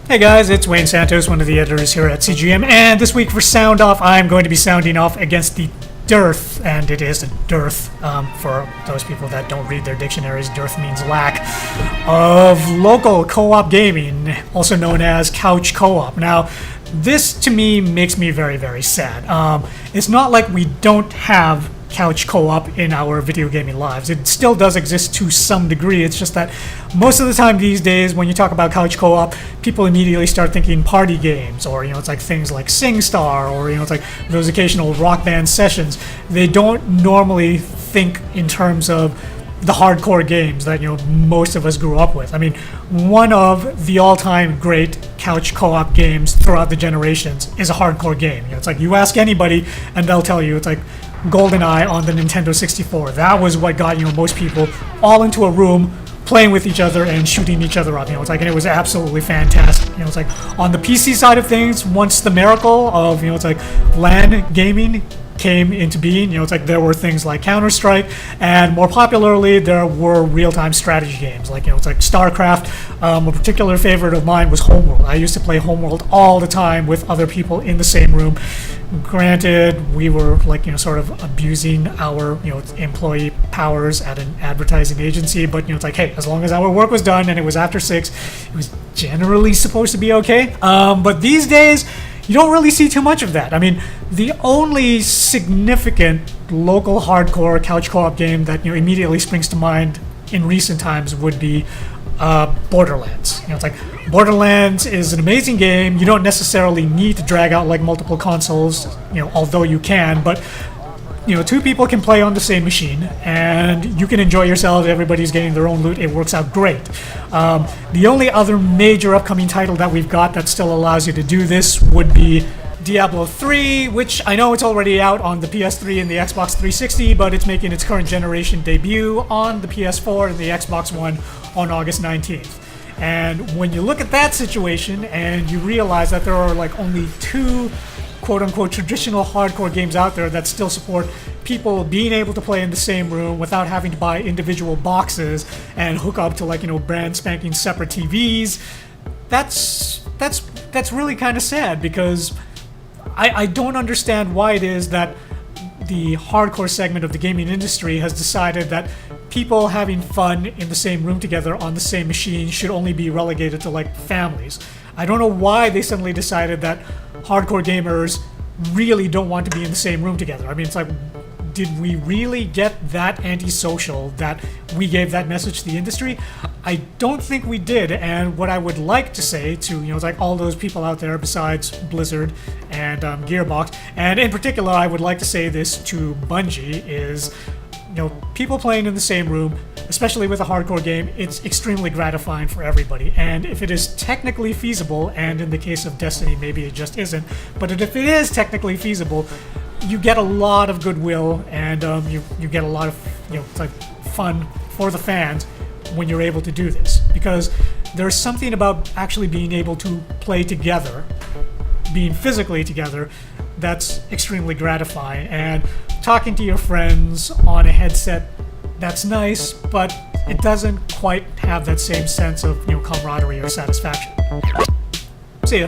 Hey guys, it's Wayne Santos, one of the editors here at CGM, and this week for Sound Off, I'm going to be sounding off against the dearth, and it is a dearth, for those people that don't read their dictionaries, dearth means lack, of local co-op gaming, also known as couch co-op. Now, this to me makes me very, very sad. It's not like we don't have couch co-op in our video gaming lives. It still does exist to some degree. It's just that most of the time these days when you talk about couch co-op, people immediately start thinking party games, or it's like things like SingStar, or it's like those occasional Rock Band sessions. They don't normally think in terms of the hardcore games that most of us grew up with. I mean, one of the all-time great couch co-op games throughout the generations is a hardcore game. It's like you ask anybody and they'll tell you it's like Goldeneye on the Nintendo 64. That was what got most people all into a room playing with each other and shooting each other up. It's like, and it was absolutely fantastic. It's like on the PC side of things, once the miracle of it's like LAN gaming came into being, it's like there were things like Counter-Strike, and more popularly there were real-time strategy games like it's like StarCraft. A particular favorite of mine was Homeworld. I used to play Homeworld all the time with other people in the same room. Granted, we were like sort of abusing our employee powers at an advertising agency, but it's like, hey, as long as our work was done and it was after 6, it was generally supposed to be okay. But these days you don't really see too much of that. I mean, the only significant local hardcore couch co-op game that immediately springs to mind in recent times would be Borderlands. It's like Borderlands is an amazing game. You don't necessarily need to drag out like multiple consoles, although you can, but two people can play on the same machine and you can enjoy yourselves. Everybody's getting their own loot. It works out great. The only other major upcoming title that we've got that still allows you to do this would be Diablo 3, which I know it's already out on the PS3 and the Xbox 360, but it's making its current generation debut on the PS4 and the Xbox One on August 19th. And when you look at that situation and you realize that there are like only 2 quote-unquote traditional hardcore games out there that still support people being able to play in the same room without having to buy individual boxes and hook up to like brand spanking separate TVs, that's really kind of sad, because I don't understand why it is that the hardcore segment of the gaming industry has decided that people having fun in the same room together on the same machine should only be relegated to like families. I don't know why they suddenly decided that hardcore gamers really don't want to be in the same room together. I mean, it's like, did we really get that antisocial that we gave that message to the industry? I don't think we did. And what I would like to say to it's like all those people out there besides Blizzard and Gearbox, and in particular I would like to say this to Bungie, is people playing in the same room, especially with a hardcore game, it's extremely gratifying for everybody. And if it is technically feasible, and in the case of Destiny maybe it just isn't, but if it is technically feasible, you get a lot of goodwill, and you get a lot of it's like fun for the fans when you're able to do this, because there's something about actually being able to play together, being physically together, that's extremely gratifying. And talking to your friends on a headset, that's nice, but it doesn't quite have that same sense of camaraderie or satisfaction. See ya.